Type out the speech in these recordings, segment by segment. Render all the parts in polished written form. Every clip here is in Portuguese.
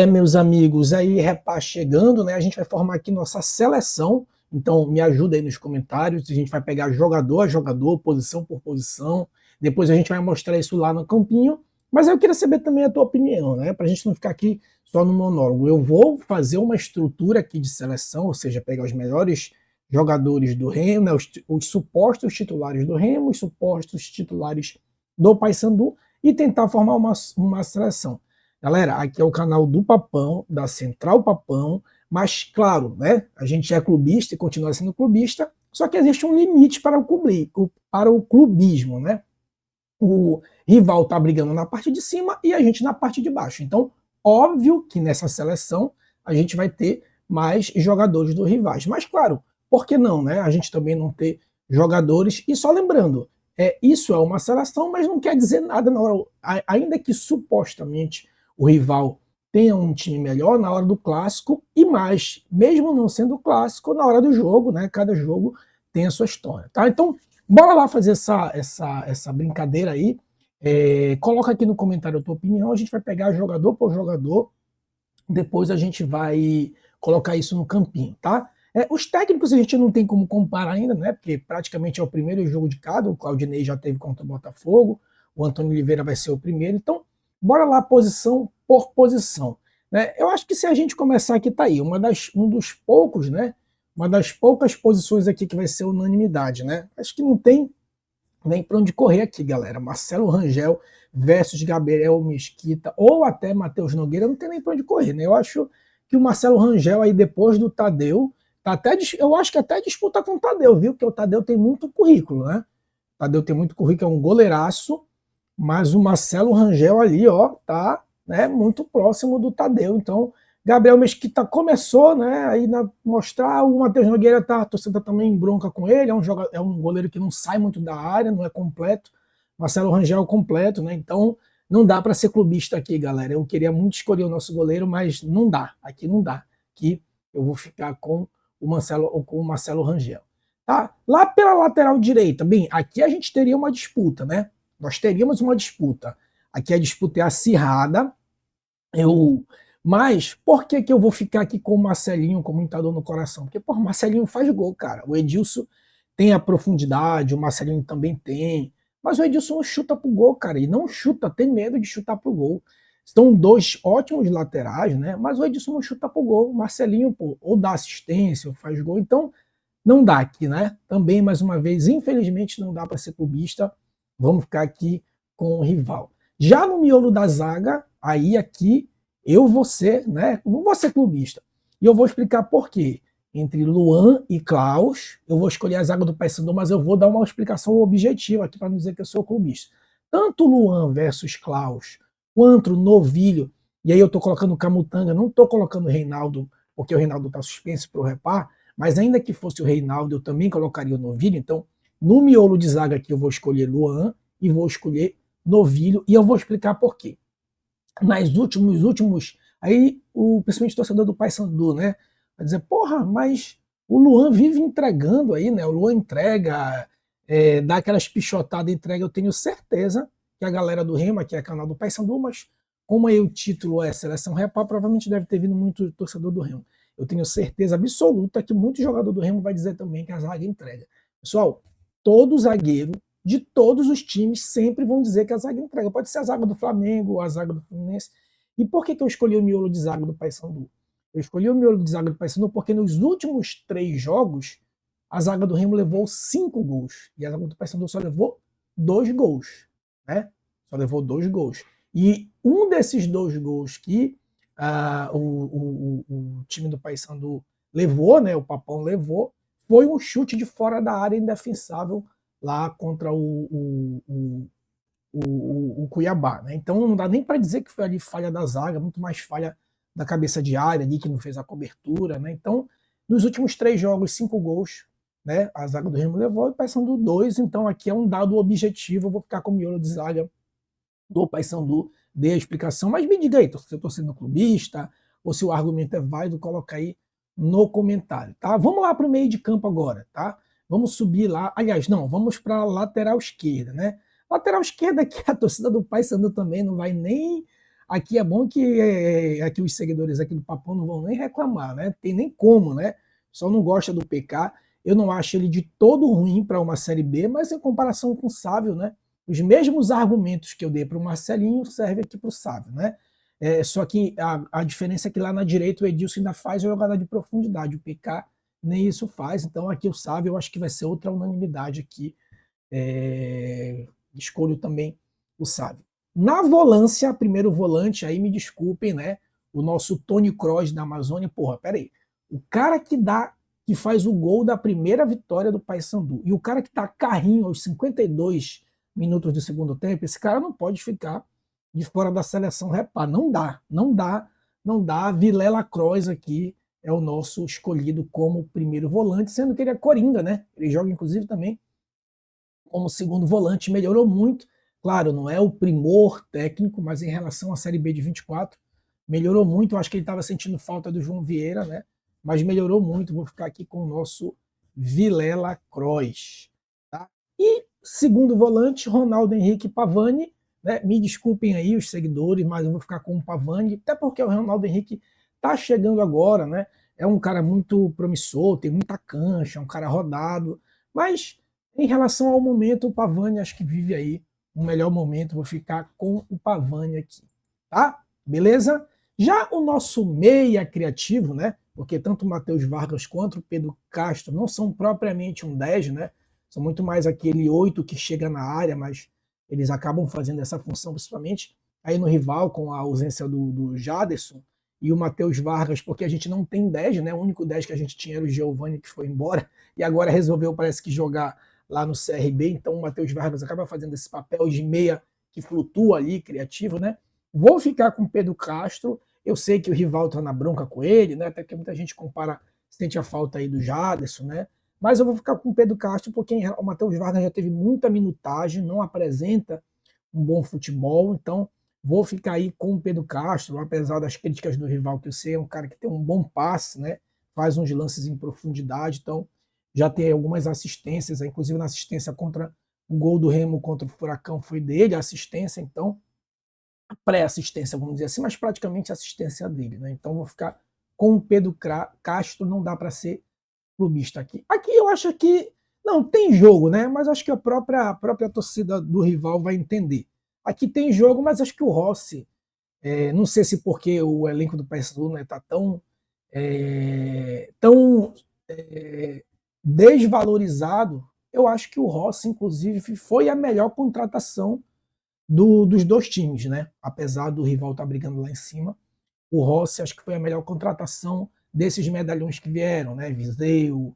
Meus amigos, aí repá chegando, né? A gente vai formar aqui nossa seleção. Então, me ajuda aí nos comentários. A gente vai pegar jogador a jogador, posição por posição. Depois a gente vai mostrar isso lá no campinho. Mas eu queria saber também a tua opinião, né? Para a gente não ficar aqui só no monólogo. Eu vou fazer uma estrutura aqui de seleção, ou seja, pegar os melhores jogadores do Remo, né? Os supostos titulares do Remo, os supostos titulares do Paysandu e tentar formar uma seleção. Galera, aqui é o canal do Papão, da Central Papão, mas claro, né, a gente é clubista e continua sendo clubista, só que existe um limite para o clubismo, né? O rival tá brigando na parte de cima e a gente na parte de baixo. Então, óbvio que nessa seleção a gente vai ter mais jogadores do rivais. Mas claro, por que não, né? A gente também não ter jogadores. E só lembrando, isso é uma seleção, mas não quer dizer nada na hora. Ainda que supostamente o rival tenha um time melhor na hora do clássico e mais, mesmo não sendo clássico, na hora do jogo, né? Cada jogo tem a sua história, tá? Então, bora lá fazer essa brincadeira aí. Coloca aqui no comentário a tua opinião, a gente vai pegar jogador por jogador, depois a gente vai colocar isso no campinho, tá? Os técnicos a gente não tem como comparar ainda, né? Porque praticamente é o primeiro jogo de cada, o Claudinei já teve contra o Botafogo, o Antônio Oliveira vai ser o primeiro, então bora lá posição por posição. Né? Eu acho que se a gente começar aqui, tá aí, um dos poucos, né? Uma das poucas posições aqui que vai ser unanimidade, né? Acho que não tem nem para onde correr aqui, galera. Marcelo Rangel versus Gabriel Mesquita ou até Matheus Nogueira, não tem nem para onde correr, né? Eu acho que o Marcelo Rangel aí depois do Tadeu, eu acho que até disputa com o Tadeu, viu? Porque o Tadeu tem muito currículo, né? O Tadeu tem muito currículo, é um goleiraço, mas o Marcelo Rangel ali, ó, tá, né, muito próximo do Tadeu. Então, Gabriel Mesquita começou, né, aí mostrar, o Matheus Nogueira tá, a torcida também em bronca com ele, é um goleiro que não sai muito da área, não é completo. Marcelo Rangel é completo, né? Então, não dá para ser clubista aqui, galera. Eu queria muito escolher o nosso goleiro, mas não dá. Aqui não dá. Aqui eu vou ficar com o Marcelo Rangel. Tá? Lá pela lateral direita, bem, aqui a gente teria uma disputa, né? Nós teríamos uma disputa. Aqui a disputa é acirrada. Mas por que eu vou ficar aqui com o Marcelinho com muita dor no coração? Porque, o Marcelinho faz gol, cara. O Edilson tem a profundidade, o Marcelinho também tem. Mas o Edilson não chuta pro gol, cara. E não chuta, tem medo de chutar pro gol. São dois ótimos laterais, né? Mas o Edilson não chuta pro gol. O Marcelinho, pô, ou dá assistência, ou faz gol. Então, não dá aqui, né? Também, mais uma vez, infelizmente, não dá para ser clubista. Vamos ficar aqui com o rival. Já no miolo da zaga, aí aqui eu vou ser, né? Não vou ser clubista. E eu vou explicar por quê. Entre Luan e Klaus, eu vou escolher a zaga do Paysandu, mas eu vou dar uma explicação objetiva aqui para não dizer que eu sou clubista. Tanto Luan versus Klaus, quanto Novilho, e aí eu estou colocando Camutanga, não estou colocando o Reinaldo, porque o Reinaldo está suspenso para o repar, mas ainda que fosse o Reinaldo, eu também colocaria o Novilho. Então, no miolo de zaga aqui eu vou escolher Luan e vou escolher Novilho, e eu vou explicar por quê. Nos últimos, aí o principalmente torcedor do Paysandu, né, vai dizer, porra, mas o Luan vive entregando aí, né, o Luan entrega, dá aquelas pichotadas, entrega, eu tenho certeza que a galera do Remo, que é canal do Paysandu, mas como aí o título é Seleção Repá, provavelmente deve ter vindo muito torcedor do Remo. Eu tenho certeza absoluta que muito jogador do Remo vai dizer também que a zaga entrega. Pessoal, todo zagueiro de todos os times sempre vão dizer que a zaga entrega. Pode ser a zaga do Flamengo, a zaga do Fluminense. E por que eu escolhi o miolo de zaga do Paysandu? Eu escolhi o miolo de zaga do Paysandu porque nos últimos 3 jogos a zaga do Remo levou 5 gols e a zaga do Paysandu só levou 2 gols, né? Só levou 2 gols. E um desses 2 gols que o time do Paysandu levou, né? O Papão levou, foi um chute de fora da área indefensável lá contra o Cuiabá. Né? Então não dá nem para dizer que foi ali falha da zaga, muito mais falha da cabeça de área ali, que não fez a cobertura. Né? Então, nos últimos 3 jogos, 5 gols, né? A zaga do Remo levou e o Paysandu 2, então aqui é um dado objetivo, eu vou ficar com o miolo de zaga do Paysandu, dei a explicação, mas me diga aí, se eu estou sendo clubista, ou se o argumento é válido, coloca aí no comentário, tá? Vamos lá para o meio de campo agora, tá? Vamos subir lá, aliás, não, vamos para a lateral esquerda, né? Lateral esquerda que a torcida do Paysandu também não vai nem aqui é bom que aqui os seguidores aqui do Papão não vão nem reclamar, né? Tem nem como, né? Só não gosta do PK. Eu não acho ele de todo ruim para uma Série B, mas em comparação com o Sávio, né? Os mesmos argumentos que eu dei para o Marcelinho servem aqui para o Sávio, né? Só que a diferença é que lá na direita o Edilson ainda faz jogada de profundidade, o PK nem isso faz. Então aqui o Sávio eu acho que vai ser outra unanimidade aqui. Escolho também o Sávio. Na volância, primeiro volante, aí me desculpem, né? O nosso Tony Kroos da Amazônia, porra, peraí. O cara que faz o gol da primeira vitória do Paysandu e o cara que tá carrinho aos 52 minutos do segundo tempo, esse cara não pode ficar de fora da seleção repar. Não dá, não dá, não dá. Vilela Kroos aqui é o nosso escolhido como primeiro volante, sendo que ele é coringa, né? Ele joga inclusive também como segundo volante, melhorou muito. Claro, não é o primor técnico, mas em relação à Série B de 24, melhorou muito. Eu acho que ele estava sentindo falta do João Vieira, né? Mas melhorou muito. Vou ficar aqui com o nosso Vilela Kroos. Tá? E segundo volante, Ronaldo Henrique Pavani. Né? Me desculpem aí os seguidores, mas eu vou ficar com o Pavani, até porque o Ronaldo Henrique está chegando agora, né? É um cara muito promissor, tem muita cancha, é um cara rodado, mas em relação ao momento, o Pavani acho que vive aí um melhor momento. Vou ficar com o Pavani aqui, tá? Beleza? Já o nosso meia criativo, né? Porque tanto o Matheus Vargas quanto o Pedro Castro não são propriamente um 10, né? São muito mais aquele 8 que chega na área, mas eles acabam fazendo essa função, principalmente aí no rival, com a ausência do Jaderson e o Matheus Vargas, porque a gente não tem 10, né? O único 10 que a gente tinha era o Giovani, que foi embora, e agora resolveu, parece que, jogar lá no CRB, então o Matheus Vargas acaba fazendo esse papel de meia que flutua ali, criativo, né? Vou ficar com o Pedro Castro, eu sei que o rival tá na bronca com ele, né? Até que muita gente compara, sente a falta aí do Jaderson, né? Mas eu vou ficar com o Pedro Castro, porque o Matheus Vargas já teve muita minutagem, não apresenta um bom futebol, então vou ficar aí com o Pedro Castro, apesar das críticas do rival, que eu sei é um cara que tem um bom passe, né? Faz uns lances em profundidade, então já tem algumas assistências, inclusive na assistência contra o gol do Remo contra o Furacão foi dele, a assistência, então, a pré-assistência, vamos dizer assim, mas praticamente a assistência dele, né? Então vou ficar com o Pedro Castro, não dá para ser clubista aqui. Aqui eu acho que não tem jogo, né? Mas acho que a própria torcida do rival vai entender. Aqui tem jogo, mas acho que o Rossi, não sei se porque o elenco do PSU está, né, tão desvalorizado, eu acho que o Rossi, inclusive, foi a melhor contratação dos dois times, né? Apesar do rival estar brigando lá em cima, o Rossi acho que foi a melhor contratação desses medalhões que vieram, né? Viseu,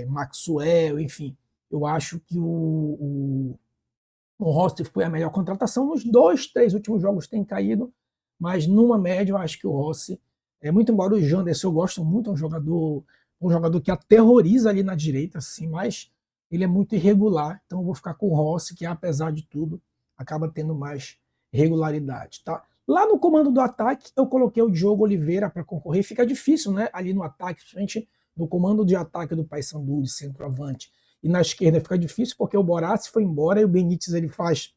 Maxwell, enfim. Eu acho que o Rossi foi a melhor contratação. Nos 2, 3 últimos jogos tem caído, mas numa média eu acho que o Rossi, muito embora o Janderson eu gosto muito, é um jogador que aterroriza ali na direita, assim, mas ele é muito irregular, então eu vou ficar com o Rossi, que apesar de tudo, acaba tendo mais regularidade, tá? Lá no comando do ataque, eu coloquei o Diogo Oliveira para concorrer, fica difícil, né? Ali no ataque, principalmente no comando de ataque do Paysandu, de centroavante. E na esquerda fica difícil, porque o Borazzi foi embora e o Benítez ele faz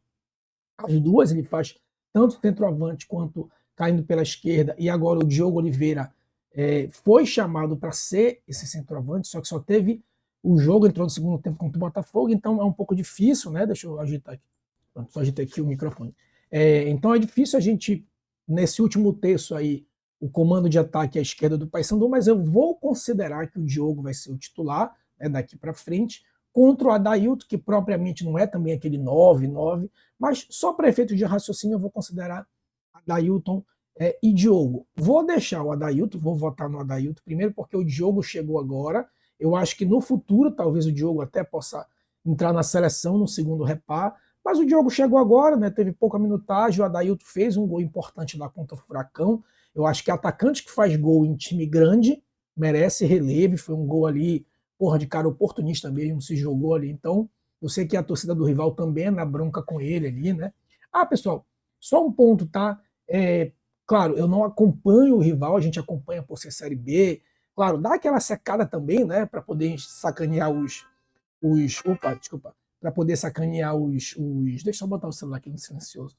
as duas, ele faz tanto centroavante quanto caindo pela esquerda, e agora o Diogo Oliveira foi chamado para ser esse centroavante, só que só teve o jogo, entrou no segundo tempo contra o Botafogo, então é um pouco difícil, né? Deixa eu agitar aqui. Pronto, só ajeitei aqui o microfone. Então é difícil a gente, nesse último terço aí, o comando de ataque à esquerda do Paysandu, mas eu vou considerar que o Diogo vai ser o titular, né, daqui para frente, contra o Adailton, que propriamente não é também aquele 9-9, mas só para efeito de raciocínio eu vou considerar Adailton e Diogo. Vou deixar o Adailton, vou votar no Adailton primeiro, porque o Diogo chegou agora. Eu acho que no futuro, talvez o Diogo até possa entrar na seleção no segundo repar, mas o Diogo chegou agora, né? Teve pouca minutagem, o Adailton fez um gol importante lá contra o Furacão. Eu acho que atacante que faz gol em time grande merece relevo, foi um gol ali, porra, de cara oportunista mesmo, se jogou ali. Então, eu sei que a torcida do rival também é na bronca com ele ali, né? Ah, pessoal, só um ponto, tá? Claro, eu não acompanho o rival, a gente acompanha por ser Série B. Claro, dá aquela secada também, né? Para poder sacanear opa, desculpa. Para poder sacanear os. Deixa eu botar o celular aqui no silencioso.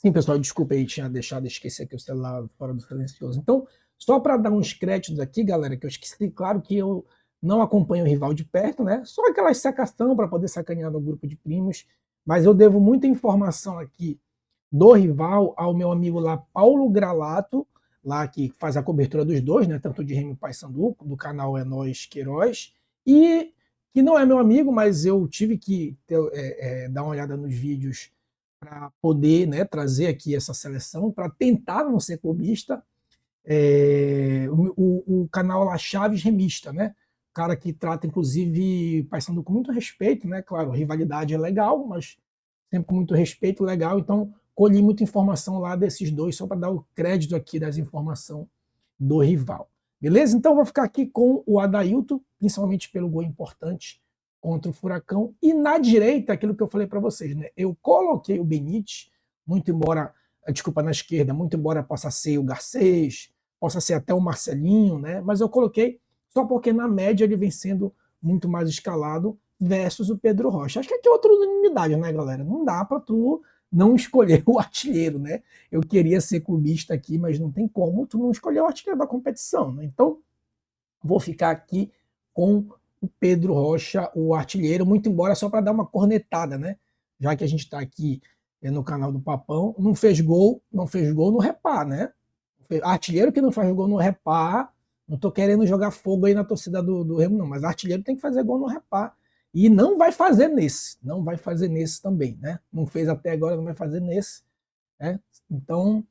Sim, pessoal, desculpa aí, tinha deixado esquecer aqui o celular fora do silencioso. Então, só para dar uns créditos aqui, galera, que eu esqueci, claro que eu não acompanho o rival de perto, né? Só aquela sacação para poder sacanear no grupo de primos, mas eu devo muita informação aqui do rival ao meu amigo lá, Paulo Gralato, lá que faz a cobertura dos dois, né? Tanto de Remo Paysandu, do canal É Nós Queiroz, e que não é meu amigo, mas eu tive que dar uma olhada nos vídeos para poder, né, trazer aqui essa seleção, para tentar não ser clubista, o canal lá Chaves Remista, né? Cara que trata, inclusive, Paysandu com muito respeito, né? Claro, rivalidade é legal, mas sempre com muito respeito, legal. Então, colhi muita informação lá desses dois, só para dar o crédito aqui das informações do rival. Beleza? Então, vou ficar aqui com o Adailton, principalmente pelo gol importante contra o Furacão. E na direita, aquilo que eu falei para vocês, né? Eu coloquei o Benítez, muito embora, desculpa, na esquerda, muito embora possa ser o Garcês, possa ser até o Marcelinho, né? Mas eu coloquei só porque na média ele vem sendo muito mais escalado versus o Pedro Rocha. Acho que aqui é outra unanimidade, né, galera? Não dá para tu não escolher o artilheiro, né? Eu queria ser clubista aqui, mas não tem como tu não escolher o artilheiro da competição, né? Então, vou ficar aqui com o Pedro Rocha, o artilheiro, muito embora só para dar uma cornetada, né? Já que a gente está aqui no canal do Papão, não fez gol no Repá, né? Artilheiro que não faz gol no Repá, não tô querendo jogar fogo aí na torcida do Remo, não, mas artilheiro tem que fazer gol no Repá. E não vai fazer nesse também, né? Não fez até agora, não vai fazer nesse, né? Então,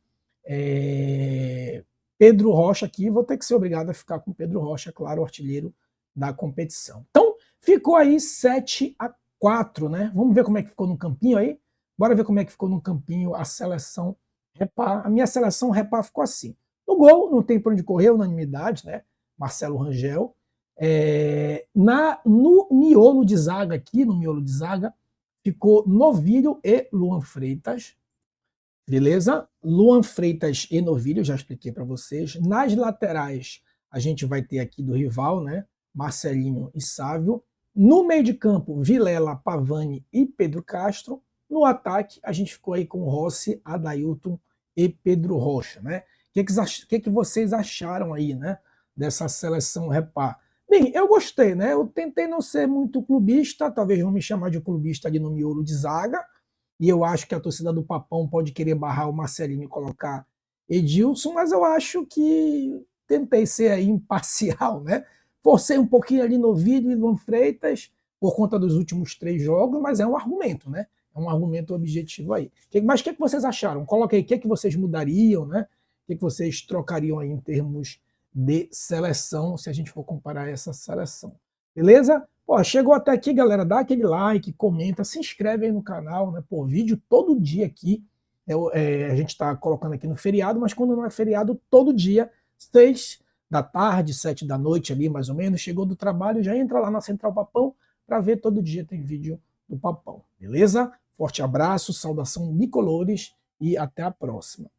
Pedro Rocha aqui, vou ter que ser obrigado a ficar com Pedro Rocha, claro, o artilheiro da competição. Então, ficou aí 7-4, né? Vamos ver como é que ficou no campinho aí? Bora ver como é que ficou no campinho a seleção Repá. A minha seleção Repá ficou assim. No gol, não tem por onde correr, unanimidade, né? Marcelo Rangel. No miolo de zaga aqui, no miolo de zaga, ficou Novilho e Luan Freitas. Beleza? Luan Freitas e Novilho, já expliquei para vocês. Nas laterais, a gente vai ter aqui do rival, né? Marcelinho e Sávio. No meio de campo, Vilela, Pavani e Pedro Castro. No ataque, a gente ficou aí com Rossi, Adailton e Pedro Rocha, né? O que vocês acharam aí, né? Dessa seleção Repá? Bem, eu gostei, né? Eu tentei não ser muito clubista, talvez vão me chamar de clubista ali no miolo de zaga, e eu acho que a torcida do Papão pode querer barrar o Marcelinho e colocar Edilson, mas eu acho que tentei ser aí imparcial, né? Forcei um pouquinho ali no vídeo e Luan Freitas por conta dos últimos 3 jogos, mas é um argumento, né? É um argumento objetivo aí. Mas o que vocês acharam? Coloca aí o que vocês mudariam, né? O que vocês trocariam aí em termos de seleção, se a gente for comparar essa seleção. Beleza? Pô, chegou até aqui, galera, dá aquele like, comenta, se inscreve aí no canal, né? Pô, vídeo todo dia aqui. A gente está colocando aqui no feriado, mas quando não é feriado, todo dia, 6 da tarde, 7 da noite ali, mais ou menos, chegou do trabalho, já entra lá na Central Papão para ver todo dia tem vídeo do Papão, beleza? Forte abraço, saudação bicolores e até a próxima.